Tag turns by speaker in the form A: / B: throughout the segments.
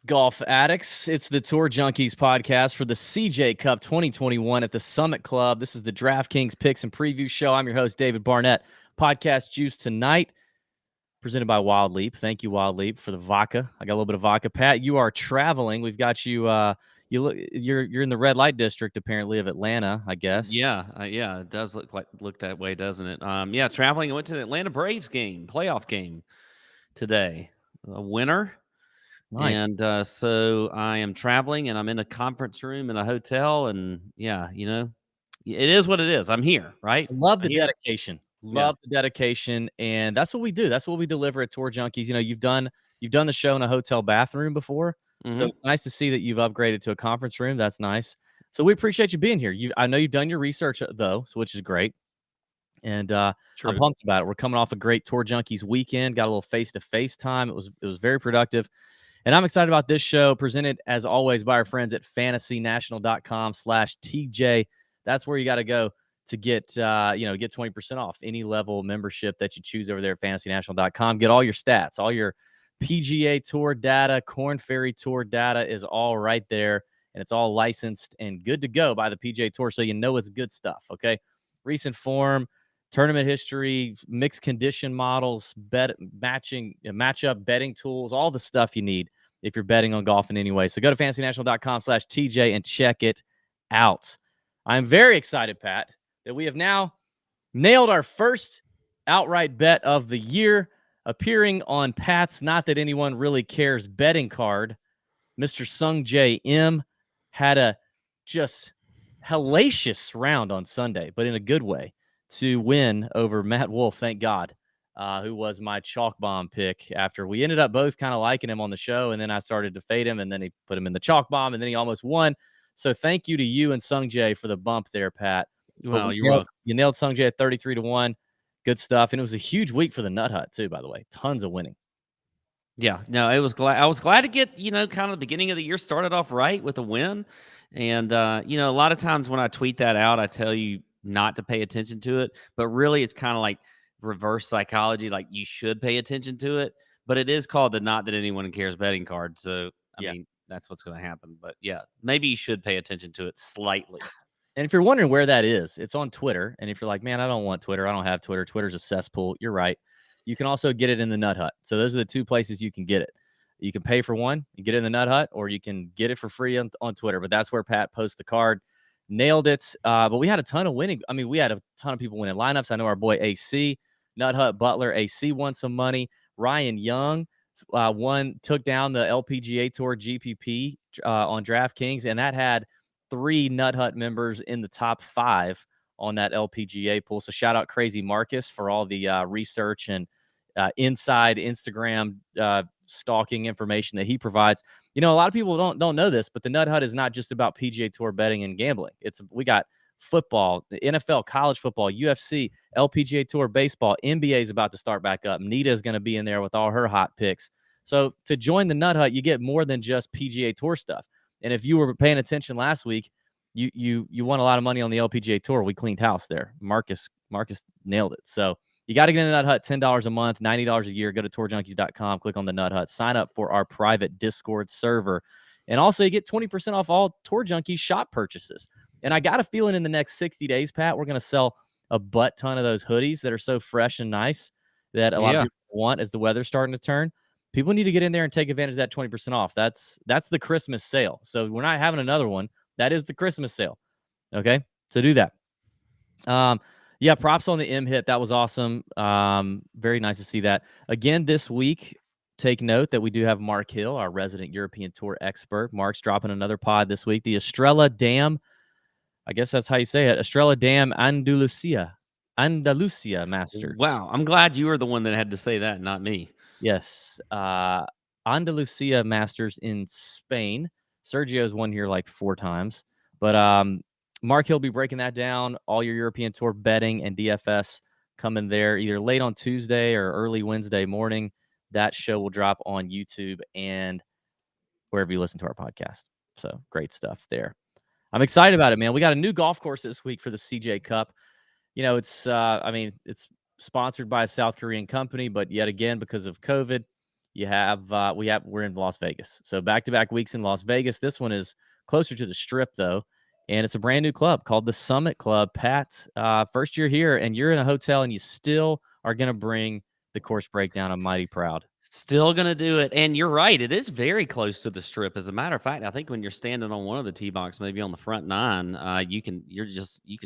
A: Golf addicts. It's the Tour Junkies podcast for the CJ Cup 2021 at the Summit Club. This is the DraftKings Picks and Preview show. I'm your host, David Barnett. Podcast juice tonight, presented by Wild Leap. Thank you, Wild Leap, for the vodka. I got a little bit of vodka. Pat, you are traveling. We've got you. You're in the red light district apparently of Atlanta, I guess.
B: Yeah, it does look that way, doesn't it? Yeah, traveling. I went to the Atlanta Braves playoff game today. A winner.
A: Nice.
B: And so I am traveling, and I'm in a conference room in a hotel, and yeah, it is what it is. I'm here, right?
A: Love the
B: I'm here.
A: dedication. Love the dedication, and that's what we do. That's what we deliver at Tour Junkies. You know, you've done the show in a hotel bathroom before, so it's nice to see that you've upgraded to a conference room. That's nice. So we appreciate you being here. I know you've done your research though, so which is great. And I'm pumped about it. We're coming off a great Tour Junkies weekend. Got a little face-to-face time. It was very productive. And I'm excited about this show, presented as always by our friends at fantasynational.com/TJ. That's where you got to go to get 20% off any level membership that you choose over there at fantasynational.com. Get all your stats, all your PGA Tour data, Korn Ferry Tour data is all right there, and it's all licensed and good to go by the PGA Tour, so you know it's good stuff. Okay, recent form, tournament history, mixed condition models, matchup betting tools, all the stuff you need if you're betting on golf in any way. So go to fantasynational.com/TJ and check it out. I'm very excited, Pat, that we have now nailed our first outright bet of the year, appearing on Pat's Not That Anyone Really Cares betting card. Mr. Sung Jae M had a just hellacious round on Sunday, but in a good way, to win over Matt Wolf, thank God, who was my chalk bomb pick after we ended up both kind of liking him on the show, and then I started to fade him, and then he put him in the chalk bomb, and then he almost won. So thank you to you and Sung Jae for the bump there, Pat.
B: Well,
A: you nailed Sung Jae at 33-1. Good stuff. And it was a huge week for the Nut Hut, too, by the way. Tons of winning.
B: Yeah, no, I was glad to get, kind of the beginning of the year started off right with a win. And, a lot of times when I tweet that out, I tell you not to pay attention to it. But really, it's kind of like reverse psychology. Like, you should pay attention to it. But it is called the Not That Anyone Cares betting card. So, I mean, that's what's going to happen. But, yeah, maybe you should pay attention to it slightly.
A: And if you're wondering where that is, it's on Twitter. And if you're like, man, I don't want Twitter, I don't have Twitter, Twitter's a cesspool, you're right. You can also get it in the Nut Hut. So those are the two places you can get it. You can pay for one and get it in the Nut Hut, or you can get it for free on Twitter. But that's where Pat posts the card. Nailed it. But we had a ton of winning. I mean, we had a ton of people winning lineups. I know our boy AC, Nut Hut Butler, AC won some money. Ryan Young took down the LPGA Tour GPP on DraftKings, and that had 3 Nut Hut members in the top 5 on that LPGA pool. So shout out Crazy Marcus for all the research and inside Instagram stalking information that he provides. You know, a lot of people don't know this, but the Nut Hut is not just about PGA Tour betting and gambling. We got football, the NFL, college football, UFC, LPGA Tour baseball, NBA is about to start back up. Nita is going to be in there with all her hot picks. So to join the Nut Hut, you get more than just PGA Tour stuff. And if you were paying attention last week, you won a lot of money on the LPGA Tour. We cleaned house there. Marcus nailed it. So you got to get in the Nut Hut, $10 a month, $90 a year. Go to tourjunkies.com, click on the Nut Hut, sign up for our private Discord server. And also you get 20% off all Tour Junkies shop purchases. And I got a feeling in the next 60 days, Pat, we're going to sell a butt ton of those hoodies that are so fresh and nice that a lot of people want as the weather's starting to turn. People need to get in there and take advantage of that 20% off. That's the Christmas sale. So we're not having another one. That is the Christmas sale. Okay, so do that. Yeah, props on the M hit. That was awesome. Very nice to see that. Again, this week, take note that we do have Mark Hill, our resident European Tour expert. Mark's dropping another pod this week. The Estrella Dam, I guess that's how you say it, Estrella Dam Andalusia Masters.
B: Wow, I'm glad you were the one that had to say that, not me.
A: Yes. Andalusia Masters in Spain. Sergio's won here like 4 times. But Mark Hill will be breaking that down. All your European Tour betting and DFS coming there either late on Tuesday or early Wednesday morning. That show will drop on YouTube and wherever you listen to our podcast. So great stuff there. I'm excited about it, man. We got a new golf course this week for the CJ Cup. You know, it's sponsored by a South Korean company, but yet again, because of COVID, You have we're in Las Vegas. So back-to-back weeks in Las Vegas. This one is closer to the Strip though, and it's a brand new club called the Summit Club. Pat, first year here, and you're in a hotel, and you still are going to bring the course breakdown. I'm mighty proud.
B: Still gonna do it, and you're right. It is very close to the Strip. As a matter of fact, I think when you're standing on one of the tee box, maybe on the front nine, you can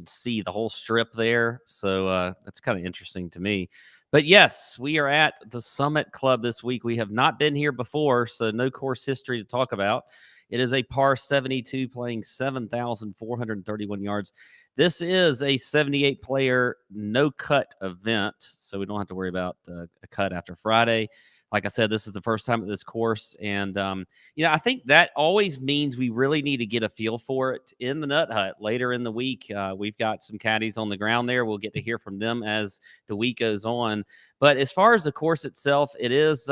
B: see the whole Strip there. So that's kind of interesting to me. But yes, we are at the Summit Club this week. We have not been here before, so no course history to talk about. It is a par 72 playing 7,431 yards. This is a 78 player no cut event, so we don't have to worry about a cut after Friday. Like I said, this is the first time at this course. And, I think that always means we really need to get a feel for it in the Nut Hut later in the week. We've got some caddies on the ground there. We'll get to hear from them as the week goes on. But as far as the course itself, it is,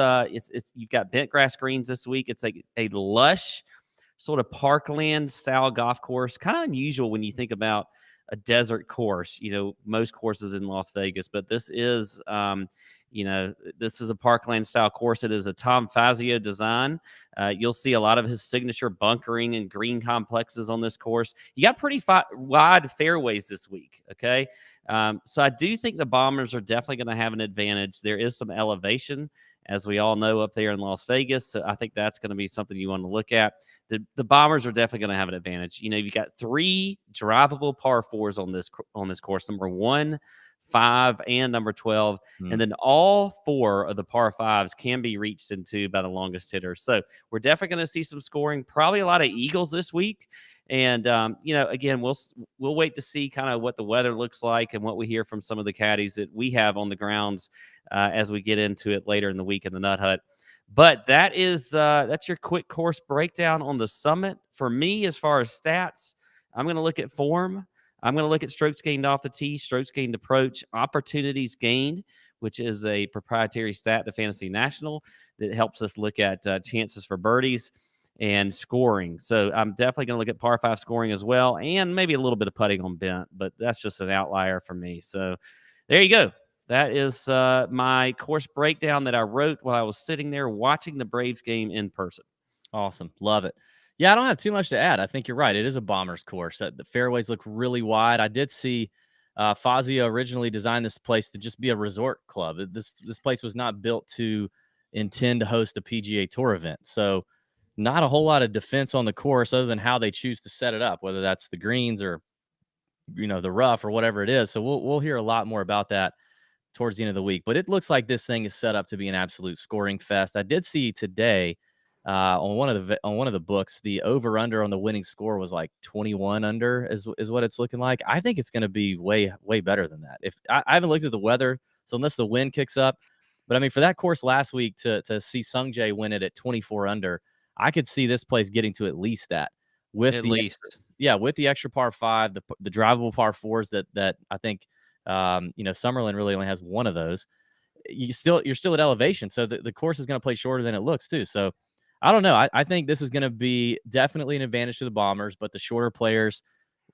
B: you've got bent grass greens this week. It's like a lush sort of parkland style golf course. Kind of unusual when you think about a desert course, most courses in Las Vegas, but this is, this is a parkland style course. It is a Tom Fazio design. You'll see a lot of his signature bunkering and green complexes on this course. You got pretty wide fairways this week. Okay. So I do think the Bombers are definitely going to have an advantage. There is some elevation, as we all know, up there in Las Vegas. So I think that's going to be something you want to look at. The Bombers are definitely going to have an advantage. You've got 3 drivable par 4s on this course. Number 1, 5, and number 12. And then all 4 of the par 5s can be reached into by the longest hitters. So we're definitely going to see some scoring, probably a lot of eagles this week. And, again, we'll wait to see kind of what the weather looks like and what we hear from some of the caddies that we have on the grounds as we get into it later in the week in the Nut Hut. But that's your quick course breakdown on the Summit. For me, as far as stats, I'm going to look at form. I'm going to look at strokes gained off the tee, strokes gained approach, opportunities gained, which is a proprietary stat to Fantasy National that helps us look at chances for birdies and scoring. So I'm definitely going to look at par 5 scoring as well, and maybe a little bit of putting on bent, but that's just an outlier for me. So there you go. That is my course breakdown that I wrote while I was sitting there watching the Braves game in person.
A: Awesome. Love it. Yeah, I don't have too much to add. I think you're right. It is a Bombers course. The fairways look really wide. I did see Fazio originally designed this place to just be a resort club. This place was not built to intend to host a PGA Tour event. So not a whole lot of defense on the course other than how they choose to set it up, whether that's the greens or, the rough or whatever it is. So we'll hear a lot more about that towards the end of the week. But it looks like this thing is set up to be an absolute scoring fest. I did see today on one of the books, the over under on the winning score was like 21 under is what it's looking like. I think it's going to be way better than that. If I haven't looked at the weather, so unless the wind kicks up, but I mean for that course last week to see Sung Jae win it at 24 under, I could see this place getting to at least that with with the extra par 5, the drivable par 4s that I think Summerlin really only has one of those. You're still at elevation, so the course is going to play shorter than it looks too. So I don't know. I think this is going to be definitely an advantage to the Bombers, but the shorter players,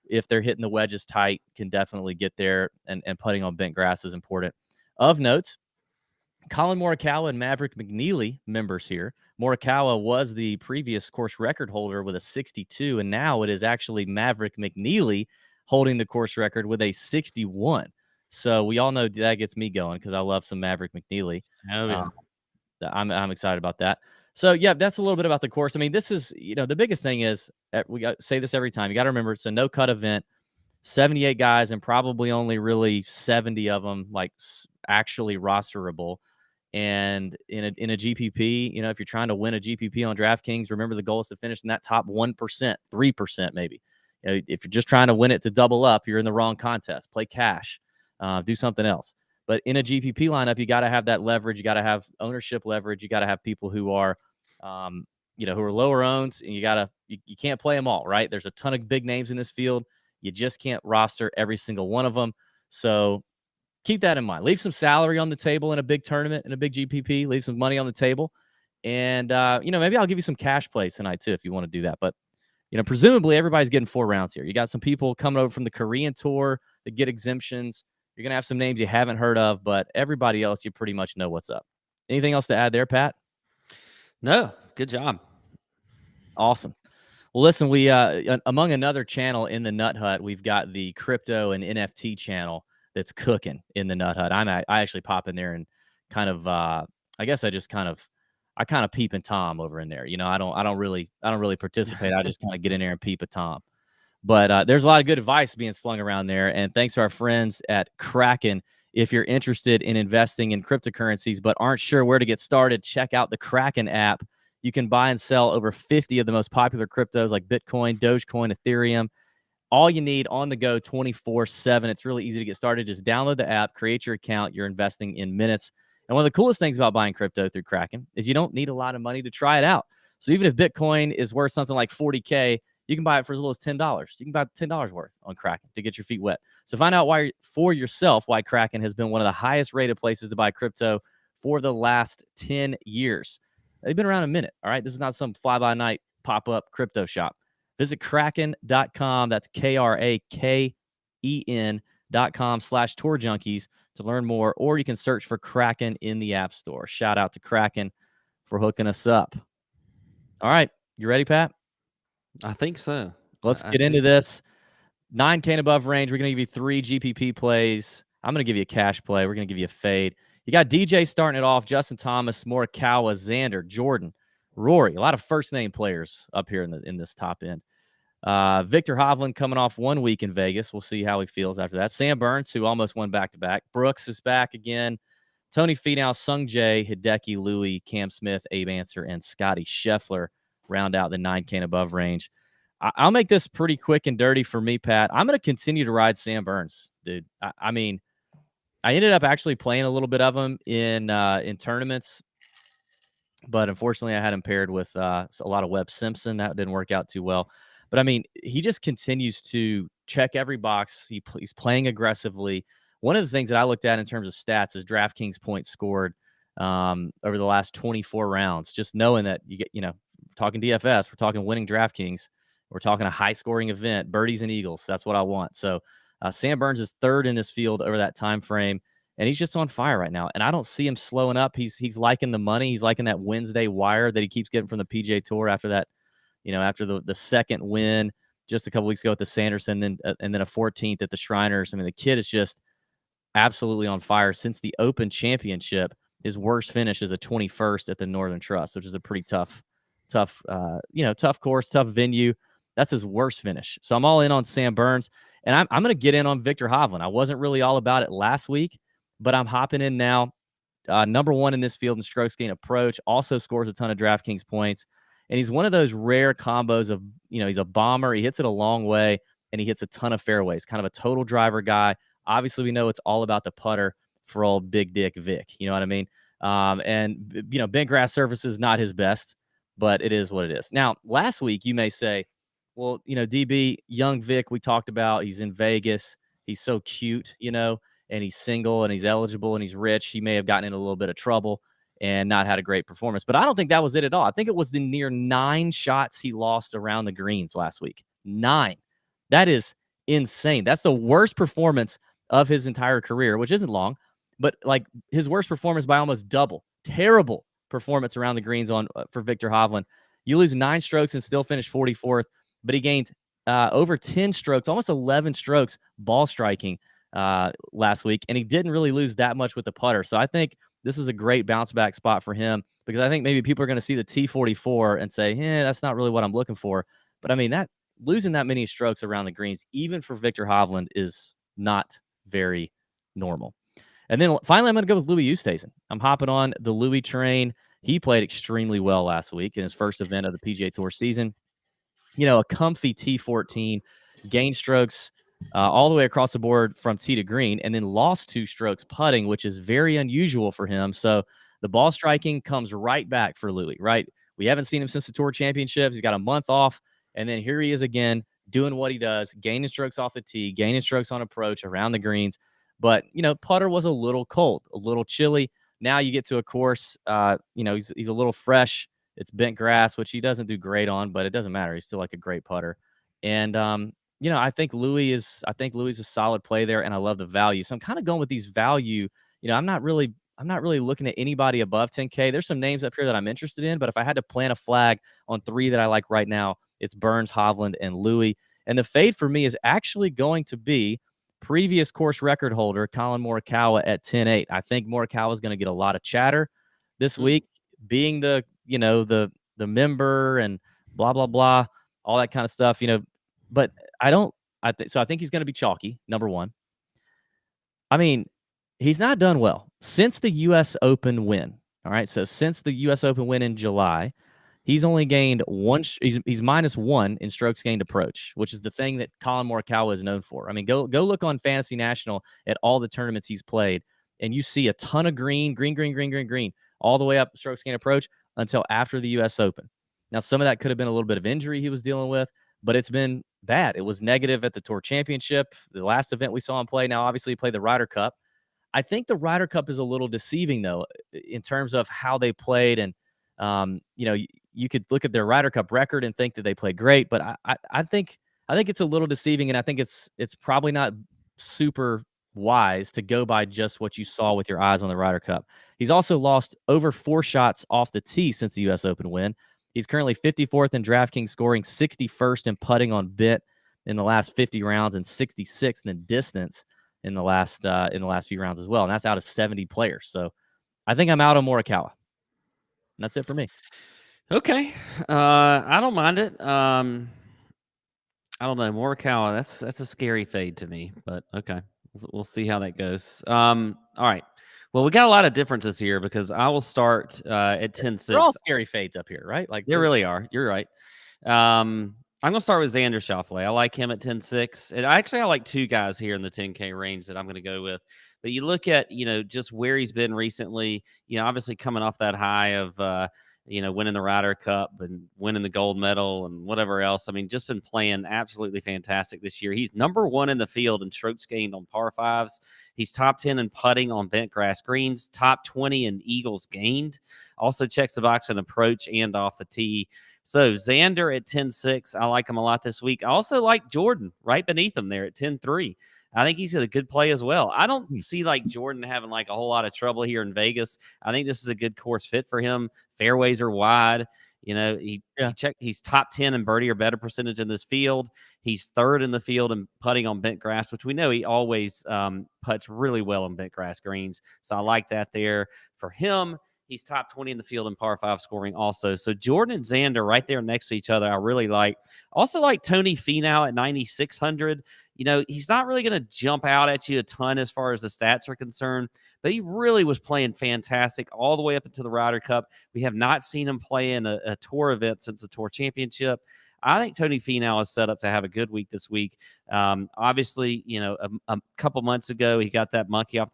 A: if they're hitting the wedges tight, can definitely get there, and putting on bent grass is important. Of note, Colin Morikawa and Maverick McNeely, members here. Morikawa was the previous course record holder with a 62, and now it is actually Maverick McNeely holding the course record with a 61. So we all know that gets me going because I love some Maverick McNeely.
B: Oh, yeah.
A: I'm excited about that. So, yeah, that's a little bit about the course. I mean, this is, the biggest thing is, say this every time. You got to remember, it's a no-cut event, 78 guys, and probably only really 70 of them, like, actually rosterable. And in a GPP, if you're trying to win a GPP on DraftKings, remember the goal is to finish in that top 1%, 3% maybe. If you're just trying to win it to double up, you're in the wrong contest. Play cash. Do something else. But in a GPP lineup, you got to have that leverage. You got to have ownership leverage. You got to have people who are, who are lower owned, and you can't play them all, right? There's a ton of big names in this field. You just can't roster every single one of them. So keep that in mind. Leave some salary on the table in a big tournament, in a big GPP. Leave some money on the table. And, maybe I'll give you some cash plays tonight too, if you want to do that. But, presumably everybody's getting 4 rounds here. You got some people coming over from the Korean Tour that get exemptions. You're going to have some names you haven't heard of, but everybody else, you pretty much know what's up. Anything else to add there, Pat?
B: No, good job.
A: Awesome. Well, listen, we among another channel in the Nut Hut, we've got the crypto and NFT channel that's cooking in the Nut Hut. I actually pop in there and kind of I guess I kind of peep and Tom over in there. You know, I don't really participate. I just kind of get in there and peep at Tom. But there's a lot of good advice being slung around there. And thanks to our friends at Kraken. If you're interested in investing in cryptocurrencies but aren't sure where to get started, check out the Kraken app. You can buy and sell over 50 of the most popular cryptos like Bitcoin, Dogecoin, Ethereum. All you need on the go 24/7. It's really easy to get started. Just download the app, create your account. You're investing in minutes. And one of the coolest things about buying crypto through Kraken is you don't need a lot of money to try it out. So even if Bitcoin is worth something like 40K, you can buy it for as little as $10. You can buy $10 worth on Kraken to get your feet wet. So find out why for yourself why Kraken has been one of the highest rated places to buy crypto for the last 10 years. They've been around a minute, all right? This is not some fly-by-night pop-up crypto shop. Visit kraken.com. That's KRAKEN.com/Tour Junkies to learn more, or you can search for Kraken in the App Store. Shout out to Kraken for hooking us up. All right. You ready, Pat?
B: I think so.
A: Let's get into this. 9K and above range. We're going to give you 3 GPP plays. I'm going to give you a cash play. We're going to give you a fade. You got DJ starting it off, Justin Thomas, Morikawa, Xander, Jordan, Rory. A lot of first-name players up here in this top end. Victor Hovland coming off 1 week in Vegas. We'll see how he feels after that. Sam Burns, who almost won back-to-back. Brooks is back again. Tony Finau, Sung Jae, Hideki, Louis, Cam Smith, Abe Answer, and Scotty Scheffler round out the 9K and above range. I'll make this pretty quick and dirty for me, Pat. I'm going to continue to ride Sam Burns, dude. I mean, I ended up actually playing a little bit of him in tournaments, but unfortunately, I had him paired with a lot of Webb Simpson. That didn't work out too well. But I mean, he just continues to check every box. He's playing aggressively. One of the things that I looked at in terms of stats is DraftKings points scored over the last 24 rounds. Just knowing that you get, talking DFS, we're talking winning DraftKings. We're talking a high-scoring event, birdies and eagles. That's what I want. So Sam Burns is third in this field over that time frame, and he's just on fire right now. And I don't see him slowing up. He's liking the money. He's liking that Wednesday wire that he keeps getting from the PGA Tour after that, after the second win just a couple weeks ago at the Sanderson, and then a 14th at the Shriners. I mean, the kid is just absolutely on fire since the Open Championship. His worst finish is a 21st at the Northern Trust, which is a pretty tough course, tough venue. That's his worst finish. So I'm all in on Sam Burns, and I'm going to get in on Victor Hovland. I wasn't really all about it last week, but I'm hopping in now. Number 1 in this field in strokes gained approach, also scores a ton of DraftKings points, and he's one of those rare combos of, he's a bomber. He hits it a long way, and he hits a ton of fairways, kind of a total driver guy. Obviously, we know it's all about the putter for old Big Dick Vic. You know what I mean? And, bent grass surface is not his best, but it is what it is. Now, last week, you may say, well, DB, young Vic, we talked about, he's in Vegas. He's so cute, and he's single and he's eligible and he's rich. He may have gotten in a little bit of trouble and not had a great performance. But I don't think that was it at all. I think it was the near 9 shots he lost around the greens last week. 9. That is insane. That's the worst performance of his entire career, which isn't long, but like his worst performance by almost double. Terrible performance around the greens for Victor Hovland. You lose 9 strokes and still finish 44th. But he gained over 10 strokes, almost 11 strokes ball striking last week, and he didn't really lose that much with the putter. So I think this is a great bounce back spot for him, because I think maybe people are going to see the T44 and say, that's not really what I'm looking for. But I mean, that losing that many strokes around the greens, even for Victor Hovland, is not very normal. And then finally, I'm going to go with Louis Oosthuizen. I'm hopping on the Louis train. He played extremely well last week in his first event of the PGA Tour season. A comfy T14, gained strokes all the way across the board from tee to green, and then lost 2 strokes putting, which is very unusual for him. So the ball striking comes right back for Louis, right? We haven't seen him since the Tour Championships. He's got a month off, and then here he is again doing what he does, gaining strokes off the tee, gaining strokes on approach around the greens. But, putter was a little cold, a little chilly. Now you get to a course, he's a little fresh. It's bent grass, which he doesn't do great on, but it doesn't matter. He's still like a great putter. And, I think Louis is a solid play there, and I love the value. So I'm kind of going with these value. I'm not really I'm not really looking at anybody above 10K. There's some names up here that I'm interested in, but if I had to plant a flag on 3 that I like right now, it's Burns, Hovland, and Louis. And the fade for me is actually going to be previous course record holder Colin Morikawa at 10-8. I think Morikawa is going to get a lot of chatter this week, being the member and blah blah blah, all that kind of stuff, But I think he's going to be chalky. Number one. I mean, he's not done well since the U.S. Open win. All right, so since the U.S. Open win in July, he's only gained one. He's -1 in strokes gained approach, which is the thing that Colin Morikawa is known for. I mean, go look on Fantasy National at all the tournaments he's played, and you see a ton of green, all the way up strokes gained approach until after the U.S. Open. Now, some of that could have been a little bit of injury he was dealing with, but it's been bad. It was negative at the Tour Championship, the last event we saw him play. Now, obviously, he played the Ryder Cup. I think the Ryder Cup is a little deceiving, though, in terms of how they played. And, you could look at their Ryder Cup record and think that they played great, but I think it's a little deceiving, and I think it's probably not super wise to go by just what you saw with your eyes on the Ryder Cup. He's also lost over 4 shots off the tee since the U.S. Open win. He's currently 54th in DraftKings scoring, 61st in putting on bit in the last 50 rounds, and 66th in distance in the last few rounds as well. And that's out of 70 players. So I think I'm out on Morikawa. And that's it for me.
B: Okay. I don't mind it. I don't know. Morikawa, that's a scary fade to me, but okay. We'll see how that goes. All right. Well, we got a lot of differences here because I will start at 10-6.
A: They're all scary fades up here, right? Like
B: they really are. You're right. I'm going to start with Xander Schauffele. I like him at 10-6. And I like 2 guys here in the 10K range that I'm going to go with. But you look at, just where he's been recently, obviously coming off that high of, winning the Ryder Cup and winning the gold medal and whatever else. I mean, just been playing absolutely fantastic this year. He's number 1 in the field in strokes gained on par 5s. He's top 10 in putting on bent grass greens, top 20 in eagles gained. Also checks the box in approach and off the tee. So Xander at 10-6, I like him a lot this week. I also like Jordan right beneath him there at 10-3. I think he's a good play as well. I don't see Jordan having a whole lot of trouble here in Vegas. I think this is a good course fit for him. Fairways are wide. He's top 10 in birdie or better percentage in this field. He's 3rd in the field in putting on bent grass, which we know he always putts really well on bent grass greens. So I like that there for him. He's top 20 in the field in par 5 scoring also. So Jordan and Xander right there next to each other, I really like. Also like Tony Finau at 9,600. He's not really going to jump out at you a ton as far as the stats are concerned, but he really was playing fantastic all the way up into the Ryder Cup. We have not seen him play in a tour event since the Tour Championship. I think Tony Finau is set up to have a good week this week. Obviously, a couple months ago, he got that monkey off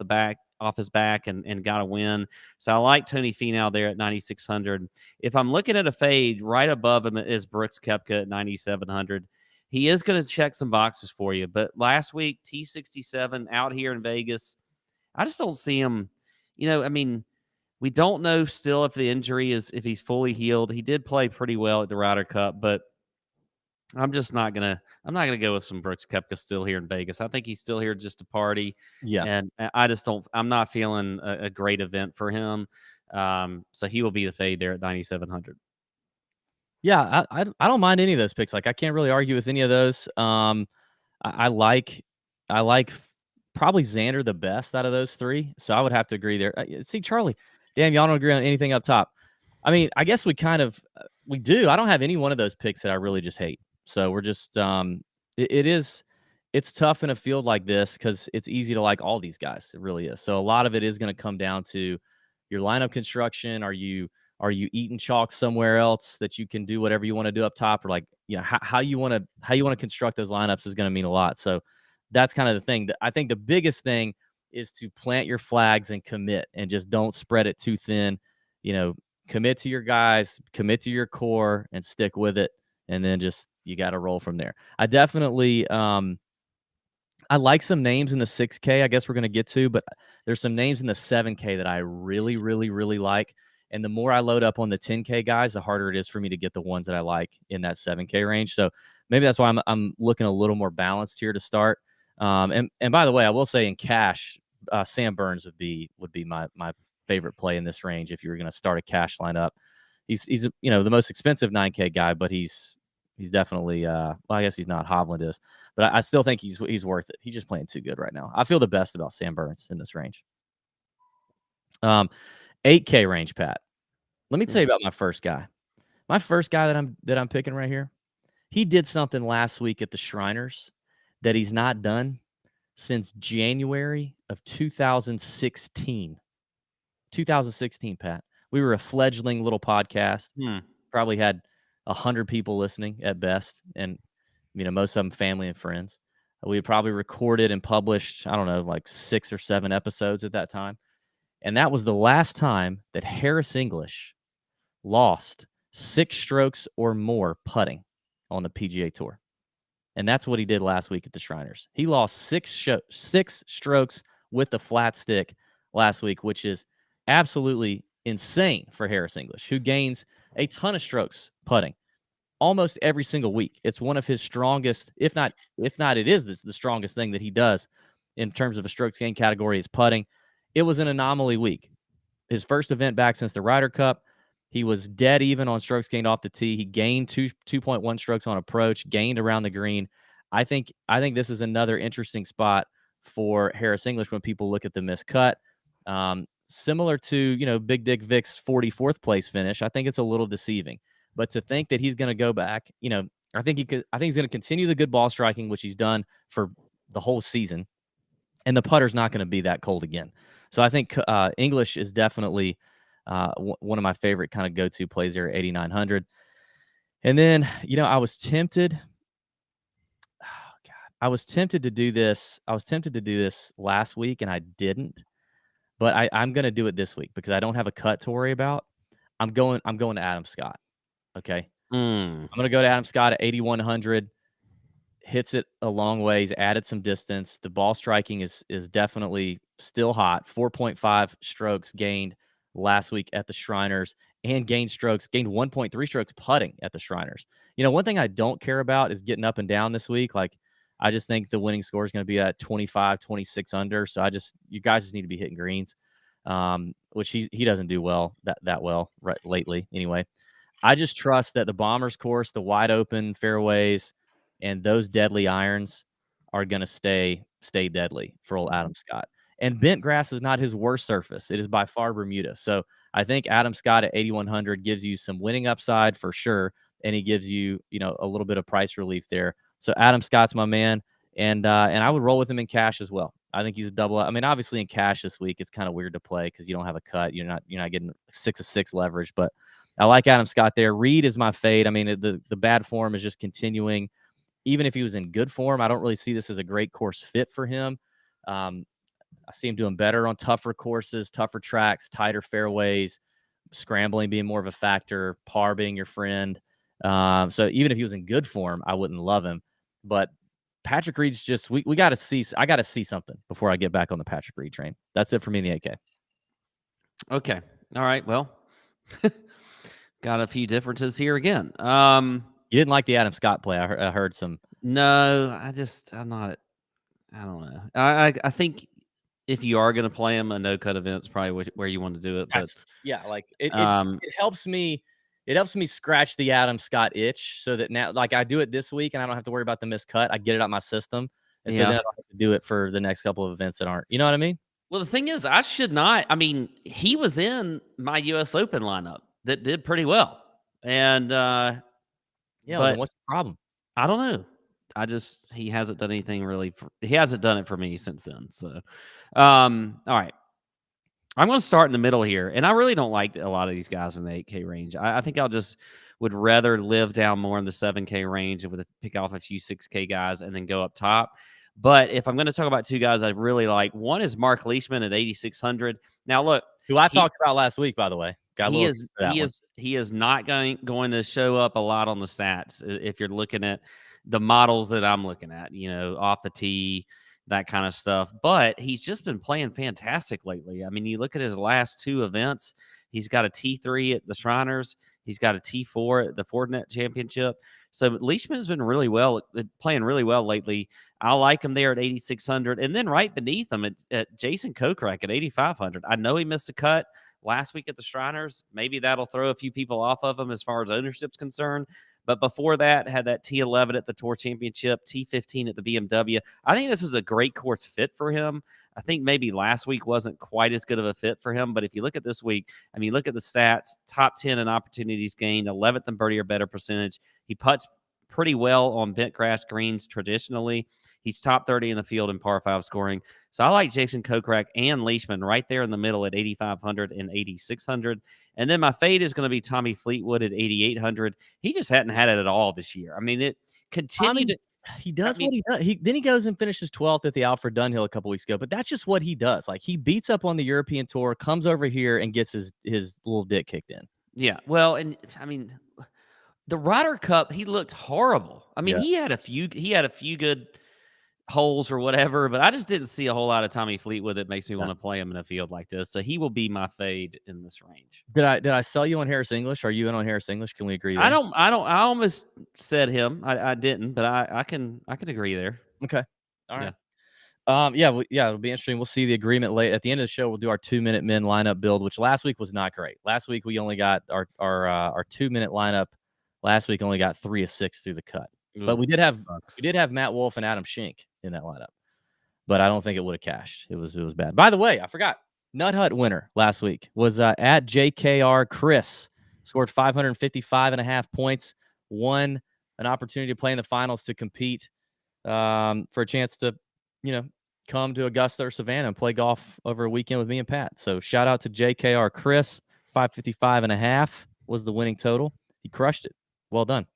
B: his back and got a win. So I like Tony Finau there at 9,600. If I'm looking at a fade, right above him is Brooks Koepka at 9,700. He is going to check some boxes for you. But last week, T67 out here in Vegas, I just don't see him. We don't know still if the injury if he's fully healed. He did play pretty well at the Ryder Cup, but I'm not gonna go with some Brooks Koepka still here in Vegas. I think he's still here just to party.
A: Yeah.
B: And I'm not feeling a great event for him. So he will be the fade there at 9,700.
A: Yeah, I don't mind any of those picks. I can't really argue with any of those. I like probably Xander the best out of those 3. So I would have to agree there. See, Charlie, damn, y'all don't agree on anything up top. I mean, I guess we do. I don't have any one of those picks that I really just hate. So we're just it's tough in a field like this because it's easy to like all these guys. It really is. So a lot of it is going to come down to your lineup construction. Are you eating chalk somewhere else that you can do whatever you want to do up top, or how you want to construct those lineups is going to mean a lot. So that's kind of the thing. I think the biggest thing is to plant your flags and commit, and just don't spread it too thin. Commit to your guys, commit to your core, and stick with it. And then you got to roll from there. I definitely I like some names in the 6K. I guess we're going to get to, but there's some names in the 7K that I really, really, really like. And the more I load up on the 10K guys, the harder it is for me to get the ones that I like in that 7K range. So maybe that's why I'm looking a little more balanced here to start. And by the way, I will say in cash, Sam Burns would be my favorite play in this range if you were going to start a cash lineup. He's the most expensive 9K guy, but he's definitely well, I guess he's not. Hovland is, but I still think he's worth it. He's just playing too good right now. I feel the best about Sam Burns in this range. 8K range, Pat. Let me tell you about my first guy. My first guy that I'm picking right here. He did something last week at the Shriners that he's not done since January of 2016. 2016, Pat. We were a fledgling little podcast. Probably had 100 people listening at best, and most of them family and friends. We had probably recorded and published, I don't know, like 6 or 7 episodes at that time. And that was the last time that Harris English lost 6 strokes or more putting on the PGA Tour. And that's what he did last week at the Shriners. He lost 6 strokes with the flat stick last week, which is absolutely insane for Harris English, who gains a ton of strokes putting almost every single week. It's one of his strongest, if not it is the strongest thing that he does in terms of a strokes gain category is putting. It was an anomaly week. His first event back since the Ryder Cup. He was dead even on strokes gained off the tee. He gained 2.1 strokes on approach, gained around the green. I think this is another interesting spot for Harris English when people look at the missed cut. Similar to, Big Dick Vic's 44th place finish, I think it's a little deceiving. But to think that he's going to go back, I think he's going to continue the good ball striking, which he's done for the whole season. And the putter's not going to be that cold again. So I think English is definitely one of my favorite kind of go-to plays there at 8,900. And then, I was tempted. Oh God, I was tempted to do this. I was tempted to do this last week, and I didn't. But I'm going to do it this week because I don't have a cut to worry about. I'm going to Adam Scott. Okay. I'm going to go to Adam Scott at 8,100. Hits it a long way. He's added some distance. The ball striking is definitely still hot. 4.5 strokes gained last week at the Shriners, and gained 1.3 strokes putting at the Shriners. One thing I don't care about is getting up and down this week. Like, I just think the winning score is going to be at 25, 26 under. So you guys just need to be hitting greens, which he doesn't do well that well right lately. Anyway, I just trust that the Bombers course, the wide open fairways, and those deadly irons are going to stay deadly for old Adam Scott. And bent grass is not his worst surface. It is by far Bermuda. So I think Adam Scott at 8,100 gives you some winning upside for sure, and he gives you a little bit of price relief there. So Adam Scott's my man, and I would roll with him in cash as well. I think he's a double. I mean, obviously in cash this week it's kind of weird to play because you don't have a cut. You're not getting 6-6 leverage, but I like Adam Scott there. Reed is my fade. I mean, the bad form is just continuing. Even if he was in good form, I don't really see this as a great course fit for him. I see him doing better on tougher courses, tougher tracks, tighter fairways, scrambling being more of a factor, par being your friend. So even if he was in good form, I wouldn't love him. But Patrick Reed's just we got to see. I got to see something before I get back on the Patrick Reed train. That's it for me in the 8K.
B: Okay. All right. Well, got a few differences here again.
A: You didn't like the Adam Scott play. I heard some.
B: No, I'm not. I don't know. I think if you are going to play him, a no cut event is probably where you want to do it. But
A: like it helps me. It helps me scratch the Adam Scott itch so that now, like, I do it this week and I don't have to worry about the missed cut. I get it out my system. And so then I don't have to do it for the next couple of events that aren't. You know what I mean?
B: Well, the thing is, I should not. I mean, he was in my U.S. Open lineup that did pretty well. And
A: but then what's the problem?
B: I don't know. He hasn't done anything really. He hasn't done it for me since then. So, all right. I'm going to start in the middle here. And I really don't like a lot of these guys in the 8K range. I think I'll just would rather live down more in the 7K range and pick off a few 6K guys and then go up top. But if I'm going to talk about two guys I really like, one is Mark Leishman at 8,600. Now, look.
A: Who I talked about last week, by the way.
B: He is not going to show up a lot on the stats if you're looking at the models that I'm looking at, off the tee, that kind of stuff. But he's just been playing fantastic lately. I mean, you look at his last 2 events, he's got a T3 at the Shriners. He's got a T4 at the Fortinet Championship. So Leishman's been playing really well lately. I like him there at 8,600. And then right beneath him at Jason Kokrak at 8,500. I know he missed a cut last week at the Shriners. Maybe that'll throw a few people off of him as far as ownership's concerned. But before that, had that T11 at the Tour Championship, T15 at the BMW. I think this is a great course fit for him. I think maybe last week wasn't quite as good of a fit for him. But if you look at this week, I mean, look at the stats. Top 10 in opportunities gained, 11th in birdie or better percentage. He putts pretty well on bent grass greens traditionally. He's top 30 in the field in par 5 scoring. So I like Jason Kokrak and Leishman right there in the middle at 8,500 and 8,600. And then my fade is going to be Tommy Fleetwood at 8,800. He just hadn't had it at all this year. I mean, it continued.
A: He does what he does. Then he goes and finishes 12th at the Alfred Dunhill a couple weeks ago. But that's just what he does. Like, he beats up on the European Tour, comes over here and gets his little dick kicked in.
B: Yeah. Well, and I mean, the Ryder Cup, he looked horrible. I mean, he had a few good holes or whatever, but I just didn't see a whole lot of Tommy Fleetwood that makes me want to play him in a field like this. So he will be my fade in this range.
A: Did I sell you on Harris English? Are you in on Harris English? Can we agree there?
B: I almost said him. I didn't, but I can agree there.
A: Okay. All right. Yeah. It'll be interesting. We'll see the agreement late at the end of the show. We'll do our 2-minute men lineup build, which last week was not great. Last week we only got our 2-minute lineup. Last week only got 3 of 6 through the cut. But we did have Matt Wolf and Adam Schenk in that lineup. But I don't think it would have cashed. It was bad. By the way, I forgot. Nut Hut winner last week was at JKR Chris. Scored 555.5 points. Won an opportunity to play in the finals to compete for a chance to, come to Augusta or Savannah and play golf over a weekend with me and Pat. So shout out to JKR Chris. 555.5 was the winning total. He crushed it. Well done.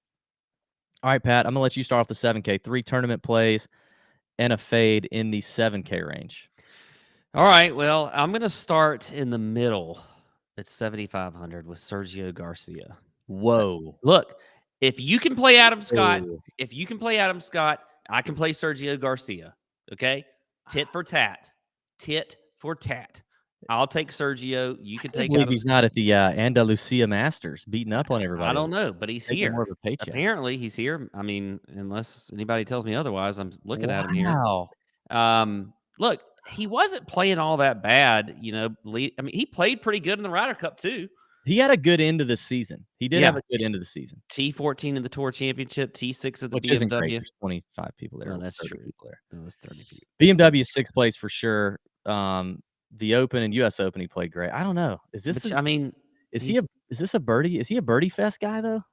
A: All right, Pat, I'm going to let you start off the 7K. 3 tournament plays and a fade in the 7K range.
B: All right, well, I'm going to start in the middle at 7,500 with Sergio Garcia.
A: Whoa.
B: Look, if you can play Adam Scott, I can play Sergio Garcia, okay? Tit for tat. I'll take Sergio. You can take.
A: Believe he's not at the Andalusia Masters, beating up on everybody.
B: I don't know, but he's here.
A: More of a paycheck.
B: Apparently, he's here. I mean, unless anybody tells me otherwise, I'm looking at him here.
A: Wow.
B: Look, he wasn't playing all that bad. I mean, he played pretty good in the Ryder Cup too.
A: He had a good end of the season. He did have a good end of the season.
B: T14 in the Tour Championship, T6 at the
A: Which
B: BMW.
A: Isn't great. There's 25 people there.
B: No, that's true.
A: People there.
B: No, that's 30 people.
A: BMW is 6th place for sure. The Open and U.S. Open, he played great. I don't know. Is this a birdie? Is he a birdie fest guy though?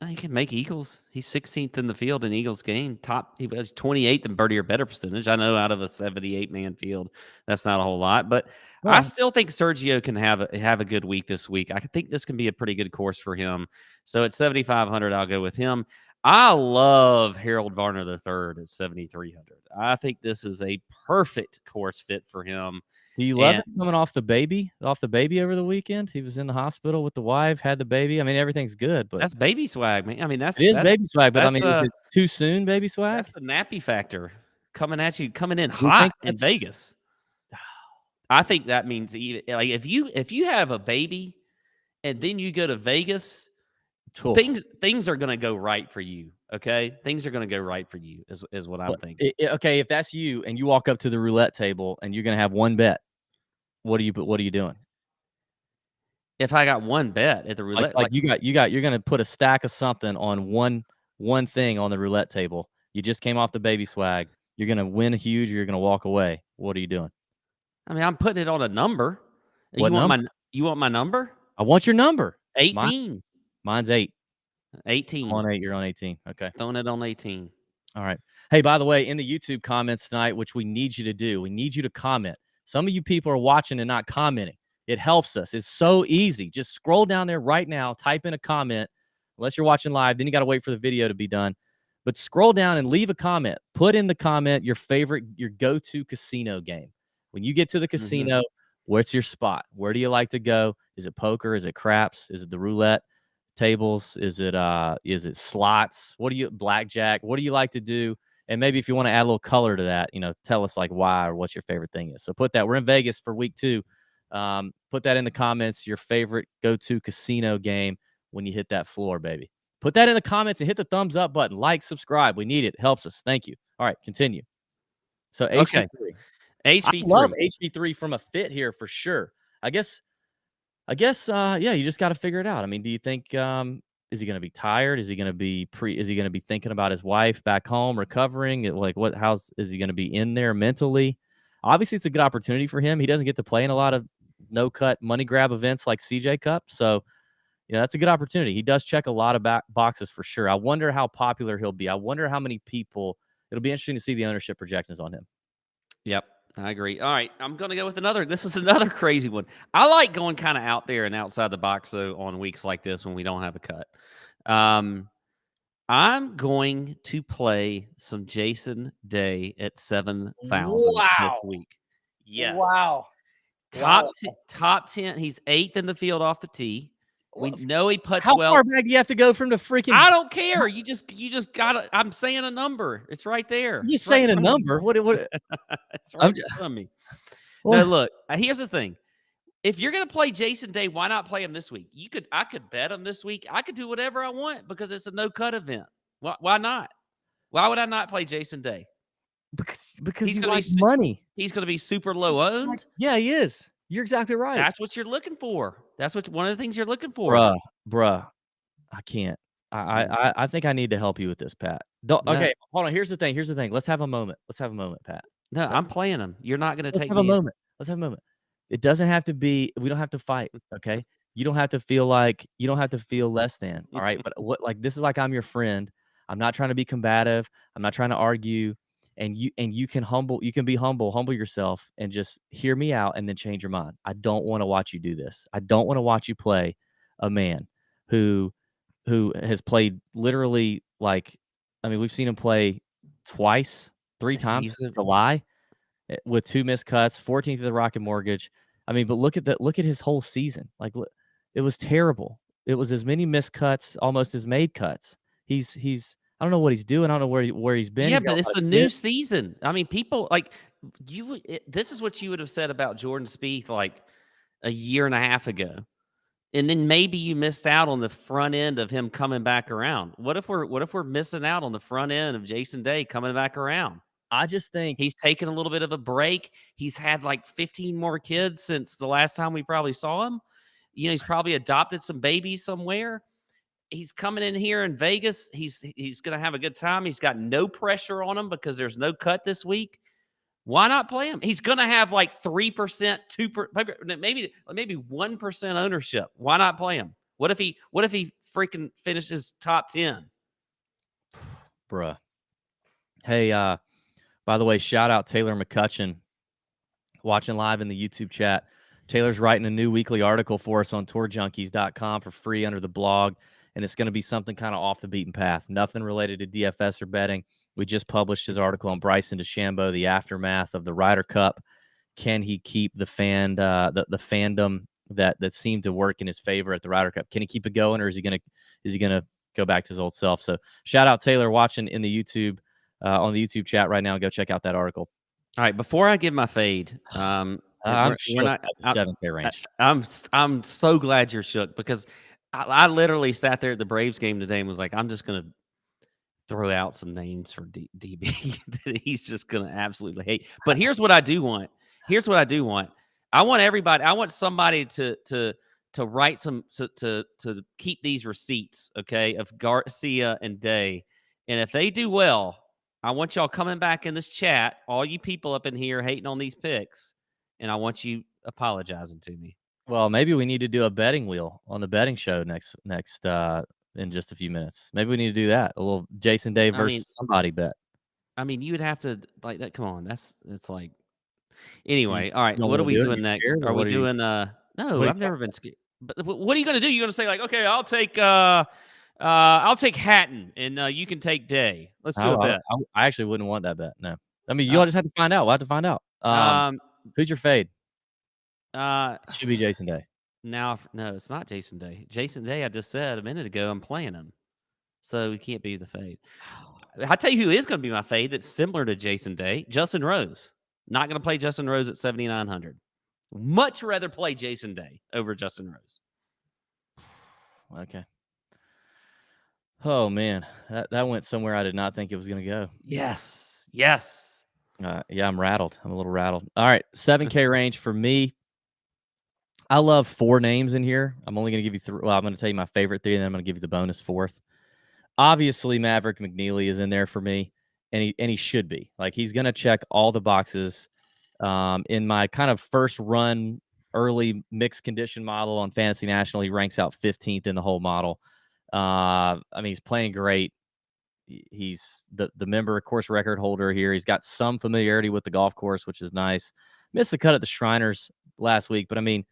B: He can make eagles. He's 16th in the field in eagles gained. He was 28th in birdie or better percentage. I know out of a 78-man field, that's not a whole lot, but I still think Sergio can have a good week this week. I think this can be a pretty good course for him. So at 7,500, I'll go with him. I love Harold Varner III at 7,300. I think this is a perfect course fit for him.
A: Do you love it coming off the baby over the weekend? He was in the hospital with the wife, had the baby. I mean, everything's good, but
B: that's baby swag, man. I mean, that's
A: baby swag, but I mean, is it too soon, baby swag?
B: That's the nappy factor coming in hot in Vegas. I think that means like if you have a baby and then you go to Vegas, things are going to go right for you. Okay, things are going to go right for you is what I'm thinking.
A: Okay, if that's you and you walk up to the roulette table and you're going to have one bet, what are you doing?
B: If I got one bet at the roulette,
A: you're going to put a stack of something on one thing on the roulette table. You just came off the baby swag. You're going to win huge or you're going to walk away. What are you doing?
B: I mean, I'm putting it on a number.
A: What number?
B: You want my number?
A: I want your number.
B: 18.
A: Mine's 8.
B: 18.
A: I'm on 8. You're on 18. Okay.
B: Throwing it on 18.
A: All right. Hey, by the way, in the YouTube comments tonight, which we need you to do, we need you to comment. Some of you people are watching and not commenting. It helps us. It's so easy. Just scroll down there right now, type in a comment. Unless you're watching live, then you got to wait for the video to be done. But scroll down and leave a comment. Put in the comment your go-to casino game. When you get to the casino, what's your spot? Where do you like to go? Is it poker? Is it craps? Is it the roulette tables? Is it slots? Blackjack? What do you like to do? And maybe if you want to add a little color to that, tell us like why or what your favorite thing is. So put that. We're in Vegas for week 2. Put that in the comments. Your favorite go-to casino game. when you hit that floor, baby. Put that in the comments and hit the thumbs up button. Like, subscribe. We need it. It helps us. Thank you. All right, continue. So HV3. I love HV3 from a fit here for sure. I guess, yeah, you just got to figure it out. I mean, do you think, is he going to be tired? Is he going to be thinking about his wife back home recovering? Like, is he going to be in there mentally? Obviously, it's a good opportunity for him. He doesn't get to play in a lot of no-cut money grab events like CJ Cup. So, that's a good opportunity. He does check a lot of boxes for sure. I wonder how popular he'll be. I wonder how many people. It'll be interesting to see the ownership projections on him.
B: Yep, I agree. All right, I'm going to go with another. This is another crazy one. I like going kind of out there and outside the box, though, on weeks like this when we don't have a cut. I'm going to play some Jason Day at 7,000 this week. Yes.
C: Wow.
B: Top 10. He's 8th in the field off the tee. We know he puts well.
A: How far back do you have to go from the freaking?
B: I don't care. You just gotta. I'm saying a number. It's right there.
A: You're saying a number. What?
B: It's right in front of me. No, look. Here's the thing. If you're gonna play Jason Day, why not play him this week? I could bet him this week. I could do whatever I want because it's a no cut event. Why not? Why would I not play Jason Day?
A: Because he's gonna be money.
B: He's gonna be super low owned.
A: Yeah, he is. You're exactly right.
B: That's what you're looking for. That's one of the things you're looking for.
A: Bruh. I can't. I think I need to help you with this, Pat. Okay, hold on. Here's the thing. Let's have a moment, Pat.
B: No, I'm playing him. You're not going to take
A: me. Let's have a moment. It doesn't have to be. We don't have to fight. Okay. You don't have to feel less than. All right. But this is like I'm your friend. I'm not trying to be combative. I'm not trying to argue. And you can be humble yourself and just hear me out and then change your mind. I don't want to watch you do this. I don't want to watch you play a man who has played literally we've seen him play twice, 3 times in July with 2 missed cuts, 14th of the Rocket Mortgage. I mean, but look at his whole season. It was terrible. It was as many missed cuts almost as made cuts. He's I don't know what he's doing. I don't know where he's been.
B: Yeah, but it's a new season. I mean, people this is what you would have said about Jordan Spieth a year and a half ago. And then maybe you missed out on the front end of him coming back around. What if we're missing out on the front end of Jason Day coming back around?
A: I just think
B: he's taken a little bit of a break. He's had 15 more kids since the last time we probably saw him. He's probably adopted some babies somewhere. He's coming in here in Vegas. He's going to have a good time. He's got no pressure on him because there's no cut this week. Why not play him? He's going to have 3%, 2%, maybe 1% ownership. Why not play him? What if he freaking finishes top 10?
A: Bruh. Hey, by the way, shout out Taylor McCutcheon watching live in the YouTube chat. Taylor's writing a new weekly article for us on tourjunkies.com for free under the blog. And it's going to be something kind of off the beaten path. Nothing related to DFS or betting. We just published his article on Bryson DeChambeau, the aftermath of the Ryder Cup. Can he keep the fandom that seemed to work in his favor at the Ryder Cup? Can he keep it going, or is he gonna go back to his old self? So shout out Taylor watching in the YouTube on the YouTube chat right now. Go check out that article.
B: All right, before I give my fade,
A: I'm
B: we're not
A: at the 7K range.
B: I'm so glad you're shook because I literally sat there at the Braves game today and was like, I'm just gonna throw out some names for DB that he's just gonna absolutely hate. But here's what I do want. I want somebody to write to keep these receipts, okay, of Garcia and Day. And if they do well, I want y'all coming back in this chat, all you people up in here hating on these picks, and I want you apologizing to me.
A: Well, maybe we need to do a betting wheel on the betting show next in just a few minutes. Maybe we need to do that. A little Jason Day versus somebody bet.
B: I mean, you would have to that. Come on, it's like. Anyway, all right. What are we doing next? Are we doing? No, I've never been scared. But what are you going to do? You're going to say okay, I'll take Hatton, and you can take Day. Let's do a bet.
A: I actually wouldn't want that bet. No, I mean you all just have to find out. We'll have to find out. Who's your fade? It should be Jason Day.
B: No, it's not Jason Day. Jason Day, I just said a minute ago, I'm playing him, so he can't be the fade. I tell you who is going to be my fade. That's similar to Jason Day. Justin Rose. Not going to play Justin Rose at 7,900. Much rather play Jason Day over Justin Rose.
A: Okay. Oh man, that went somewhere I did not think it was going to go.
B: Yes. Yes.
A: Yeah, I'm rattled. I'm a little rattled. All right, 7K range for me. I love 4 names in here. I'm only going to give you 3. Well, I'm going to tell you my favorite 3, and then I'm going to give you the bonus 4th. Obviously, Maverick McNeely is in there for me, and he should be. Like, he's going to check all the boxes. In my kind of first run early mixed condition model on Fantasy National, he ranks out 15th in the whole model. I mean, he's playing great. He's the member course record holder here. He's got some familiarity with the golf course, which is nice. Missed the cut at the Shriners last week, but I mean,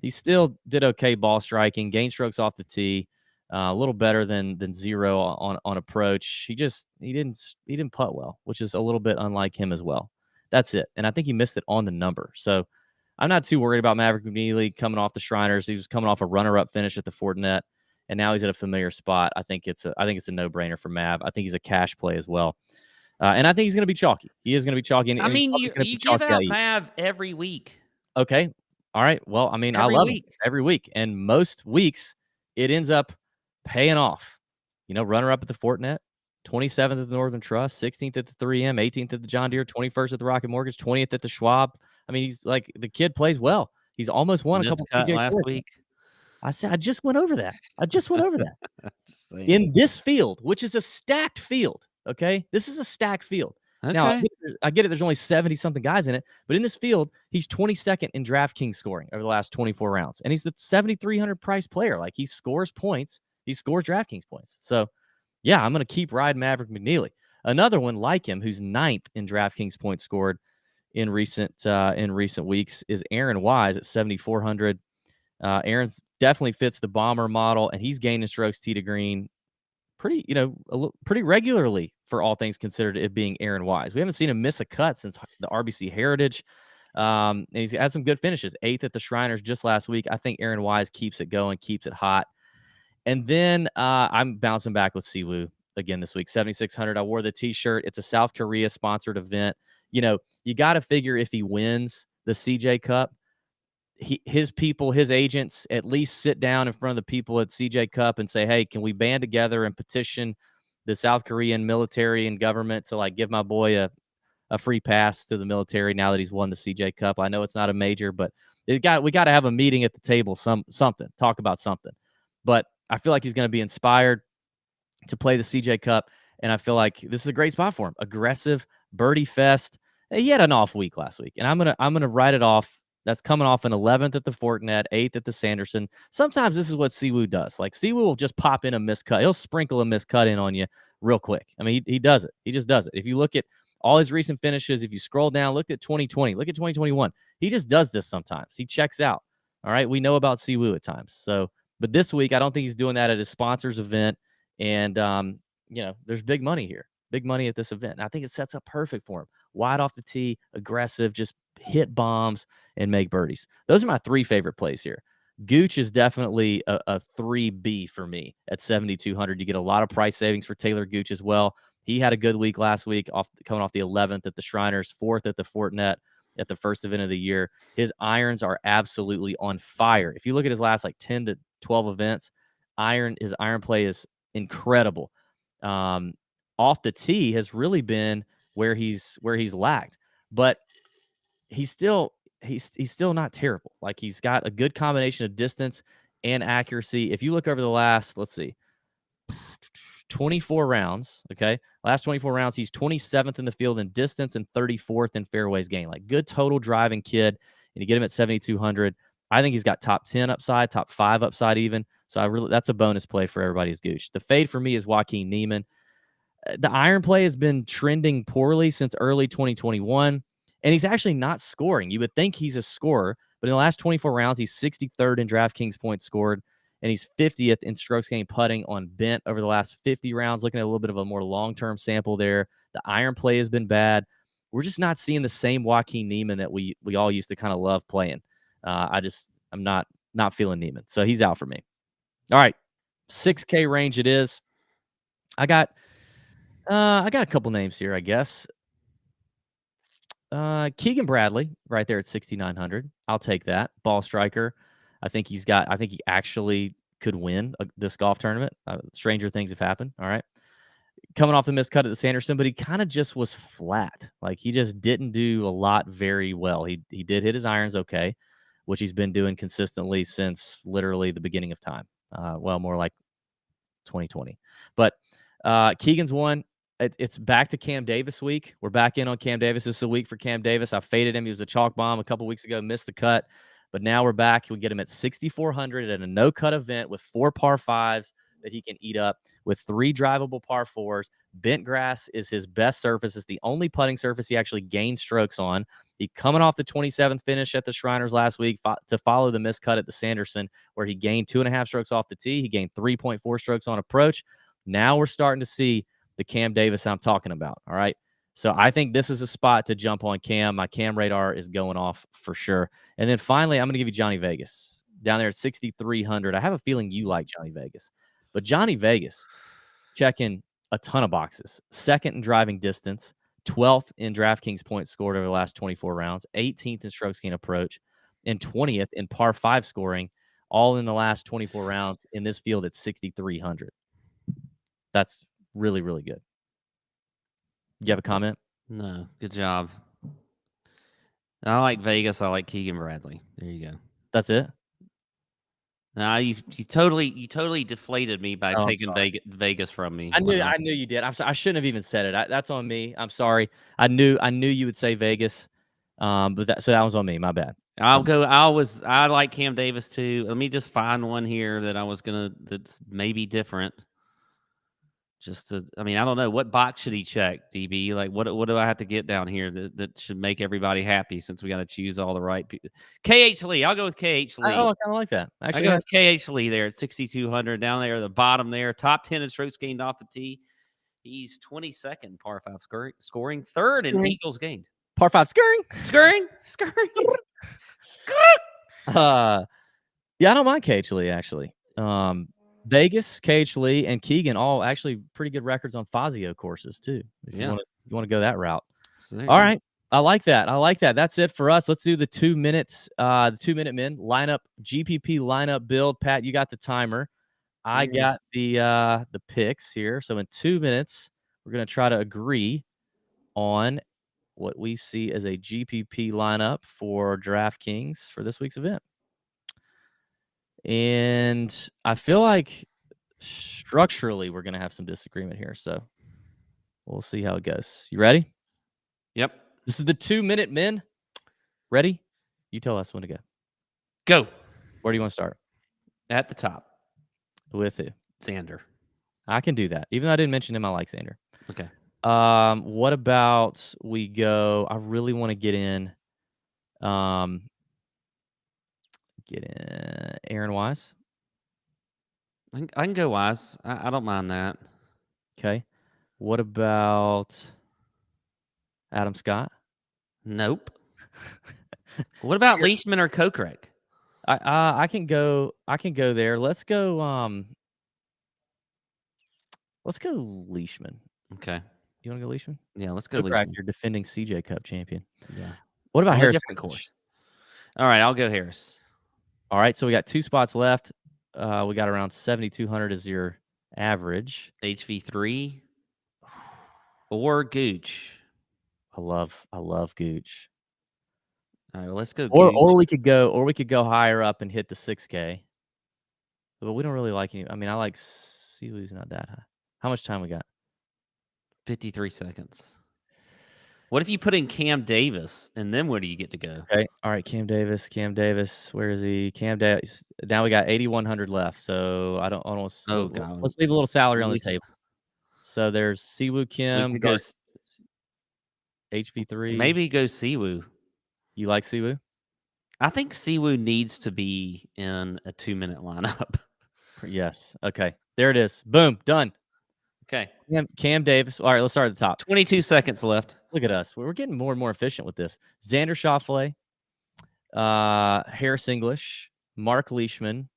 A: he still did okay ball striking, gain strokes off the tee, a little better than 0 on approach. He didn't putt well, which is a little bit unlike him as well. That's it, and I think he missed it on the number. So I'm not too worried about Maverick McNeely coming off the Shriners. He was coming off a runner-up finish at the Fortinet, and now he's at a familiar spot. I think it's a no-brainer for Mav. I think he's a cash play as well. And I think he's going to be chalky. He is going to be chalky, and
B: I
A: he's
B: mean,
A: probably
B: you
A: going to be
B: you give
A: chalky
B: out
A: out.
B: Mav every week.
A: Okay. All right. Well, I mean, I
B: Every
A: love him
B: week.
A: every week, and most weeks it ends up paying off. Runner up at the Fortinet, 27th at the Northern Trust, 16th at the 3M, 18th at the John Deere, 21st at the Rocket Mortgage, 20th at the Schwab. I mean, he's like the kid plays well. He's almost won a couple
B: Miscut
A: PJ
B: last
A: Tours.
B: week.
A: I said I just went over that.
B: Just saying.
A: In this field, which is a stacked field. Okay, this is a stacked field. Now
B: Okay.
A: I get it. There's only 70 something guys in it, but in this field, he's 22nd in DraftKings scoring over the last 24 rounds, and he's the 7,300 price player. Like, he scores points, he scores DraftKings points. So yeah, I'm gonna keep riding Maverick McNeely. Another one like him, who's 9th in DraftKings points scored in recent weeks, is Aaron Wise at 7,400. Aaron's definitely fits the bomber model, and he's gaining strokes tee to green pretty regularly for all things considered, it being Aaron Wise. We haven't seen him miss a cut since the RBC Heritage. And he's had some good finishes. 8th at the Shriners just last week. I think Aaron Wise keeps it going, keeps it hot. And then I'm bouncing back with Siwoo again this week. 7,600. I wore the T-shirt. It's a South Korea sponsored event. You got to figure if he wins the CJ Cup, his people, his agents, at least sit down in front of the people at CJ Cup and say, hey, can we band together and petition the South Korean military and government to give my boy a free pass to the military now that he's won the CJ Cup? I know it's not a major, but we got to have a meeting at the table, something, talk about something. But I feel like he's going to be inspired to play the CJ Cup, and I feel like this is a great spot for him. Aggressive birdie fest. He had an off week last week, and I'm gonna write it off. That's coming off an 11th at the Fortinet, 8th at the Sanderson. Sometimes this is what Siwoo does. Like, Siwoo will just pop in a miscut. He'll sprinkle a miscut in on you real quick. I mean, he does it. He just does it. If you look at all his recent finishes, if you scroll down, look at 2020, look at 2021. He just does this sometimes. He checks out. All right. We know about Siwoo at times. So, but this week, I don't think he's doing that at his sponsors event. And, there's big money here. Big money at this event. And I think it sets up perfect for him. Wide off the tee, aggressive, just hit bombs and make birdies. Those are my 3 favorite plays here. Gooch is definitely a 3B for me at 7,200. You get a lot of price savings for Taylor Gooch as well. He had a good week last week, coming off the 11th at the Shriners, 4th at the Fortinet at the first event of the year. His irons are absolutely on fire. If you look at his last 10 to 12 events, his iron play is incredible. Off the tee has really been where he's lacked, but he's still not terrible. Like, he's got a good combination of distance and accuracy. If you look over the last, let's see, 24 rounds, okay? Last 24 rounds, he's 27th in the field in distance and 34th in fairways gained. Like, good total driving kid, and you get him at 7,200. I think he's got top 10 upside, top 5 upside even. So that's a bonus play for everybody's Gooch. The fade for me is Joaquin Niemann. The iron play has been trending poorly since early 2021, and he's actually not scoring. You would think he's a scorer, but in the last 24 rounds, he's 63rd in DraftKings points scored, and he's 50th in strokes gained putting on bent over the last 50 rounds. Looking at a little bit of a more long-term sample there. The iron play has been bad. We're just not seeing the same Joaquin Niemann that we all used to kind of love playing. I'm not feeling Niemann, so he's out for me. All right, 6K range it is. I got a couple names here, I guess. Keegan Bradley right there at 6,900. I'll take that. Ball striker. I think he actually could win this golf tournament. Stranger things have happened. All right. Coming off the missed cut at the Sanderson, but he kind of just was flat. Like he just didn't do a lot very well. He did hit his irons okay, which he's been doing consistently since literally the beginning of time. Well, more like 2020. But Keegan's won. It's back to Cam Davis week. We're back in on Cam Davis. This is a week for Cam Davis. I faded him. He was a chalk bomb a couple weeks ago, missed the cut. But now we're back. We get him at 6,400 at a no-cut event with 4 par 5s that he can eat up with 3 drivable par 4s. Bent grass is his best surface. It's the only putting surface he actually gained strokes on. He coming off the 27th finish at the Shriners last week to follow the miscut at the Sanderson, where he gained 2.5 strokes off the tee. He gained 3.4 strokes on approach. Now we're starting to see the Cam Davis I'm talking about. All right. So I think this is a spot to jump on Cam. My Cam radar is going off for sure. And then finally, I'm going to give you Johnny Vegas down there at 6,300. I have a feeling you like Johnny Vegas, but Johnny Vegas checking a ton of boxes. 2nd in driving distance, 12th in DraftKings points scored over the last 24 rounds, 18th in strokes gained approach, and 20th in par 5 scoring, all in the last 24 rounds in this field at 6,300. That's really, really good. You have a comment?
B: No, good job. I like Vegas. I like Keegan Bradley. There you go.
A: That's it?
B: Now you totally deflated me by taking Vegas from me.
A: I knew you did. I'm sorry. I shouldn't have even said it. That's on me. I'm sorry. I knew you would say Vegas. But that was on me. My bad.
B: I like Cam Davis too. Let me just find one here that's maybe different. I don't know, what box should he check, DB? Like, what do I have to get down here that should make everybody happy, since we got to choose all the right people? KH Lee. I'll go with KH Lee.
A: I kind of like that. Actually,
B: I go with KH Lee there at 6,200 down there at the bottom there. Top 10 in strokes gained off the tee. He's 22nd par 5 scoring, 3rd in eagles gained.
A: Par 5 scurrying. Yeah, I don't mind KH Lee actually. Vegas, KH Lee, and Keegan all actually pretty good records on Fazio courses too. If you want to go that route. All right. I like that. That's it for us. Let's do the 2 minutes, the 2 minute men lineup, GPP lineup build. Pat, you got the timer. I got the picks here. So in 2 minutes, we're going to try to agree on what we see as a GPP lineup for DraftKings for this week's event. And I feel like structurally we're going to have some disagreement here. So we'll see how it goes. You ready?
B: Yep.
A: This is the 2 minute men. Ready? You tell us when to go.
B: Go.
A: Where do you want to start?
B: At the top.
A: With who?
B: Xander.
A: I can do that. Even though I didn't mention him, I like Xander.
B: Okay.
A: What about we go? I really want to get in Aaron Wise.
B: I can go Wise. I don't mind that.
A: Okay. What about Adam Scott?
B: Nope. What about Leishman or Kokrak?
A: I can go there. Let's go Leishman.
B: Okay.
A: You want to go Leishman?
B: Yeah, let's go
A: Kokrak,
B: Leishman.
A: your defending CJ Cup champion.
B: Yeah.
A: What about Harris?
B: Different course. All right, I'll go Harris.
A: All right, so we got 2 spots left. We got around 7,200 as your average.
B: HV3 or Gooch.
A: I love Gooch.
B: All right, well, let's go.
A: Or we could go higher up and hit the 6K. But we don't really like any. I mean, I like Siwoo's not that high. How much time we got?
B: 53 seconds. What if you put in Cam Davis, and then where do you get to go?
A: Okay. All right, Cam Davis. Where is he? Cam Davis. Now we got 8,100 left. So I don't want to.
B: Oh, God.
A: Let's leave a little salary on the table. So there's Siwoo Kim. HV3.
B: Maybe go Siwoo.
A: You like Siwoo?
B: I think Siwoo needs to be in a 2 minute lineup.
A: Yes. Okay. There it is. Boom. Done.
B: Okay.
A: Cam Davis. All right, let's start at the top.
B: 22 seconds left.
A: Look at us. We're getting more and more efficient with this. Xander Schauffele, Harris English, Mark Leishman,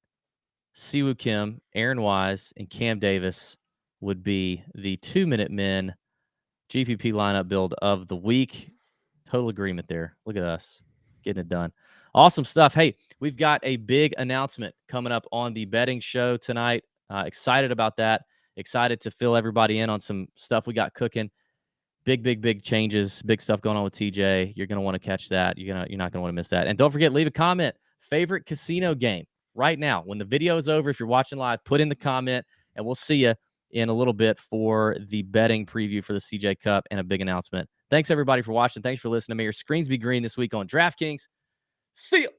A: Siwoo Kim, Aaron Wise, and Cam Davis would be the 2 minute men GPP lineup build of the week. Total agreement there. Look at us getting it done. Awesome stuff. Hey, we've got a big announcement coming up on the betting show tonight. Excited about that. Excited to fill everybody in on some stuff we got cooking. Big changes. Big stuff going on with TJ. You're going to want to catch that. You're not going to want to miss that. And don't forget, leave a comment. Favorite casino game right now. When the video is over, if you're watching live, put in the comment, and we'll see you in a little bit for the betting preview for the CJ Cup and a big announcement. Thanks, everybody, for watching. Thanks for listening. May your screens be green this week on DraftKings. See ya.